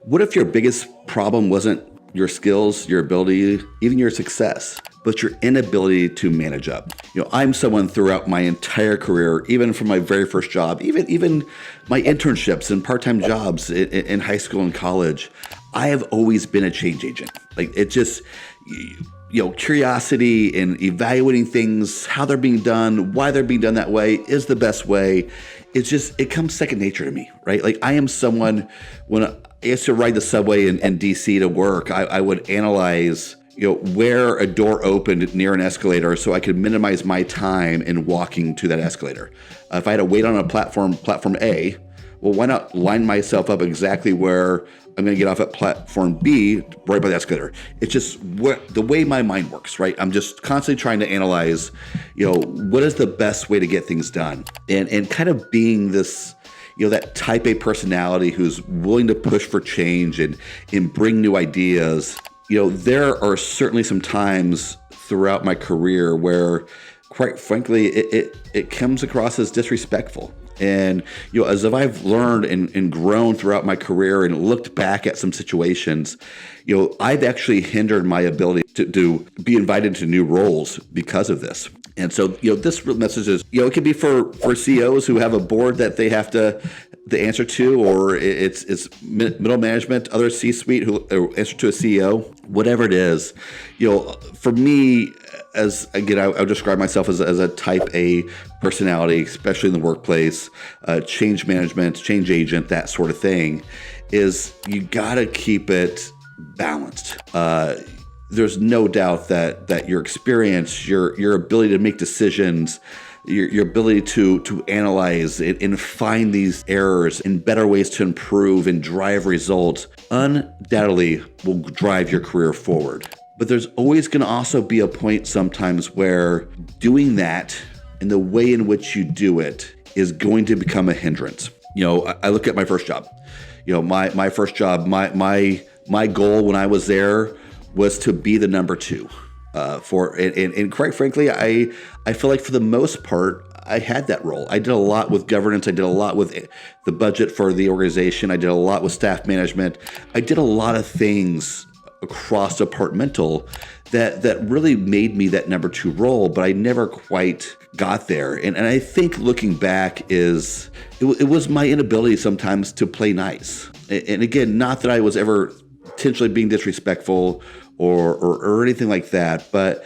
What if your biggest problem wasn't your skills, your ability, even your success, but your inability to manage up? I'm someone throughout my entire career, even from my very first job, even my internships and part-time jobs in high school and college, I have always been a change agent. Like it just, curiosity and evaluating things, how they're being done, why they're being done that way is the best way. It comes second nature to me, right? Like I am someone, when I used to ride the subway in DC to work, I would analyze, where a door opened near an escalator so I could minimize my time in walking to that escalator. If I had to wait on a platform A, well, why not line myself up exactly where I'm going to get off at platform B, right by the escalator? It's just the way my mind works, right? I'm just constantly trying to analyze, what is the best way to get things done? And kind of being this, that type A personality who's willing to push for change and bring new ideas. There are certainly some times throughout my career where, quite frankly, it comes across as disrespectful. And, as if I've learned and grown throughout my career and looked back at some situations, I've actually hindered my ability to be invited to new roles because of this. And so, this message is, it can be for CEOs who have a board that they have to answer to, or it's middle management, other C-suite who answer to a CEO, whatever it is. For me, as again, I would describe myself as a type A personality, especially in the workplace, change management, change agent, that sort of thing, is you got to keep it balanced. There's no doubt that your experience, your ability to make decisions, your ability to analyze it and find these errors and better ways to improve and drive results undoubtedly will drive your career forward. But there's always going to also be a point sometimes where doing that and the way in which you do it is going to become a hindrance. I look at my first job. My first job, my goal when I was there was to be the number two. And quite frankly, I feel like for the most part, I had that role. I did a lot with governance. I did a lot with the budget for the organization. I did a lot with staff management. I did a lot of things across departmental that really made me that number two role, but I never quite got there. And I think looking back it was my inability sometimes to play nice. And again, not that I was ever potentially being disrespectful or anything like that, but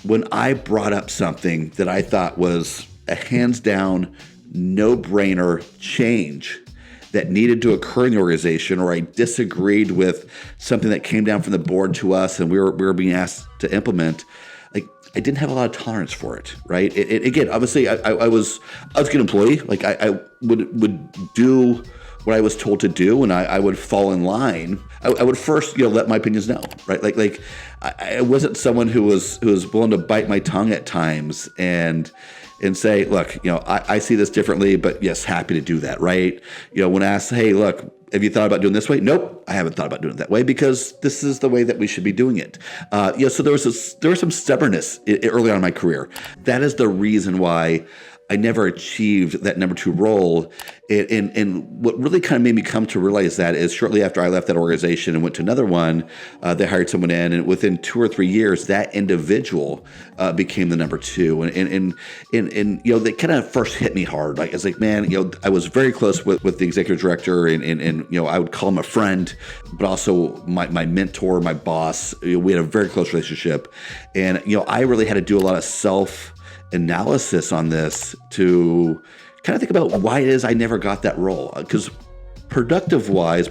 when I brought up something that I thought was a hands down, no-brainer change that needed to occur in the organization, or I disagreed with something that came down from the board to us and we were being asked to implement, like I didn't have a lot of tolerance for it, right? Again, obviously I was a good employee. Like I would do what I was told to do, and I would fall in line. I would first, let my opinions know, right? Like I wasn't someone who was willing to bite my tongue at times and say, look, I see this differently, but yes, happy to do that, right? When asked, hey, look, have you thought about doing this way? Nope, I haven't thought about doing it that way because this is the way that we should be doing it. So there was some stubbornness early on in my career. That is the reason why I never achieved that number two role. And what really kind of made me come to realize that is shortly after I left that organization and went to another one, they hired someone in, and within 2 or 3 years, that individual became the number two. And they kind of first hit me hard. Like it's like, man, I was very close with the executive director, and I would call him a friend, but also my mentor, my boss. We had a very close relationship, and I really had to do a lot of self-analysis on this to kind of think about why it is I never got that role. Because production-wise,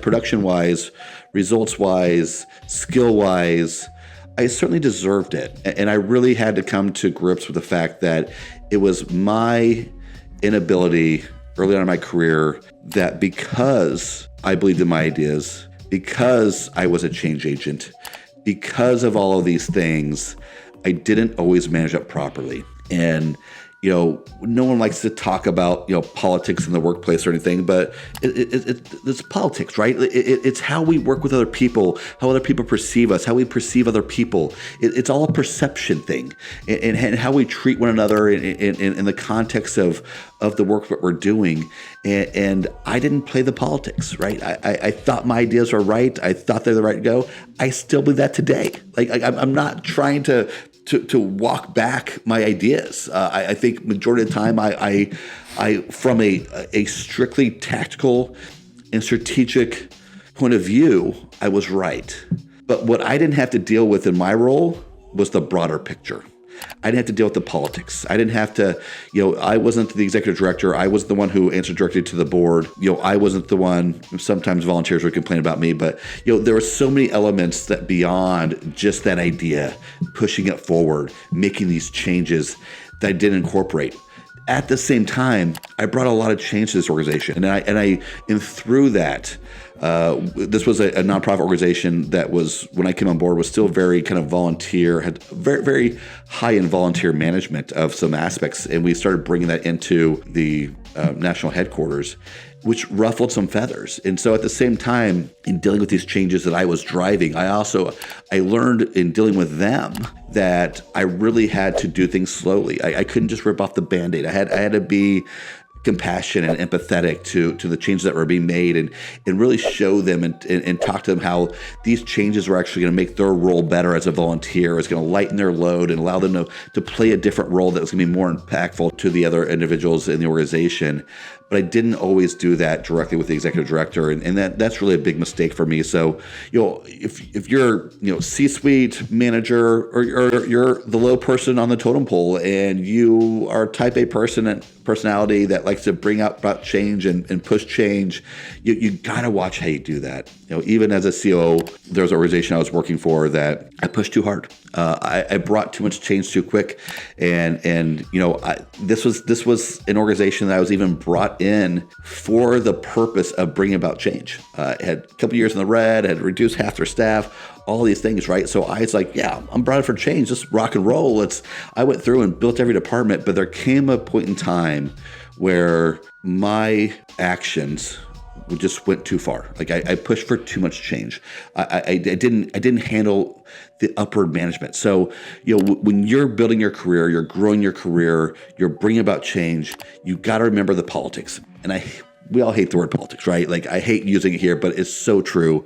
results-wise, skill-wise, I certainly deserved it. And I really had to come to grips with the fact that it was my inability early on in my career that because I believed in my ideas, because I was a change agent, because of all of these things, I didn't always manage up properly. And, No one likes to talk about, politics in the workplace or anything, but it's politics, right? It's how we work with other people, how other people perceive us, how we perceive other people. It's all a perception thing, and how we treat one another in the context of the work that we're doing. And I didn't play the politics, right? I thought my ideas were right. I thought they're the right to go. I still believe that today. I'm not trying to walk back my ideas. I think majority of the time, I from a strictly tactical and strategic point of view, I was right. But what I didn't have to deal with in my role was the broader picture. I didn't have to deal with the politics. I didn't have to, I wasn't the executive director. I was the one who answered directly to the board. I wasn't the one, sometimes volunteers would complain about me, but, there were so many elements that beyond just that idea, pushing it forward, making these changes that I didn't incorporate. At the same time, I brought a lot of change to this organization. And through that, this was a nonprofit organization that was, when I came on board, was still very kind of volunteer, had very, very high in volunteer management of some aspects. And we started bringing that into the national headquarters, which ruffled some feathers. And so at the same time, in dealing with these changes that I was driving, I learned in dealing with them that I really had to do things slowly. I couldn't just rip off the Band-Aid. I had to be compassionate and empathetic to the changes that were being made, and really show them and talk to them how these changes were actually going to make their role better as a volunteer. It's going to lighten their load and allow them to play a different role that was going to be more impactful to the other individuals in the organization. But I didn't always do that directly with the executive director, and that's really a big mistake for me. So, if you're C-suite manager, or you're the low person on the totem pole, and you are type A personality that likes to bring up about change and push change, you gotta watch how you do that. Even as a COO, there was an organization I was working for that I pushed too hard. I brought too much change too quick, and this was an organization that I was even brought in for the purpose of bringing about change. Had a couple years in the red, had reduced half their staff, all these things, right? So I was like, yeah, I'm brought in for change, just rock and roll. I went through and built every department, but there came a point in time where my actions just went too far. I pushed for too much change. I didn't handle the upward management. So, when you're building your career, you're growing your career, you're bringing about change, you got to remember the politics. And we all hate the word politics, right? I hate using it here, but it's so true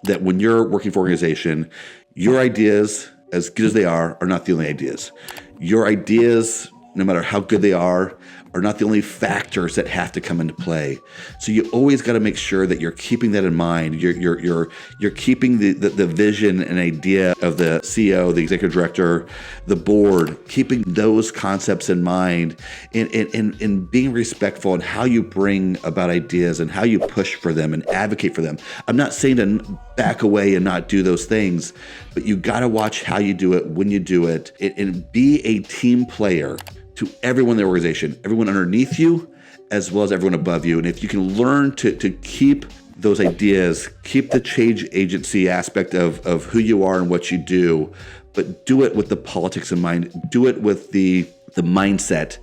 that when you're working for an organization, your ideas, as good as they are not the only ideas. Your ideas, no matter how good they are not the only factors that have to come into play. So you always got to make sure that you're keeping that in mind. You're keeping the vision and idea of the CEO, the executive director, the board, keeping those concepts in mind, and being respectful in how you bring about ideas and how you push for them and advocate for them. I'm not saying to back away and not do those things, but you got to watch how you do it, when you do it, and be a team player to everyone in the organization, everyone underneath you, as well as everyone above you. And if you can learn to keep those ideas, keep the change agency aspect of who you are and what you do, but do it with the politics in mind, do it with the mindset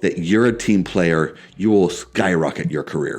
that you're a team player, you will skyrocket your career.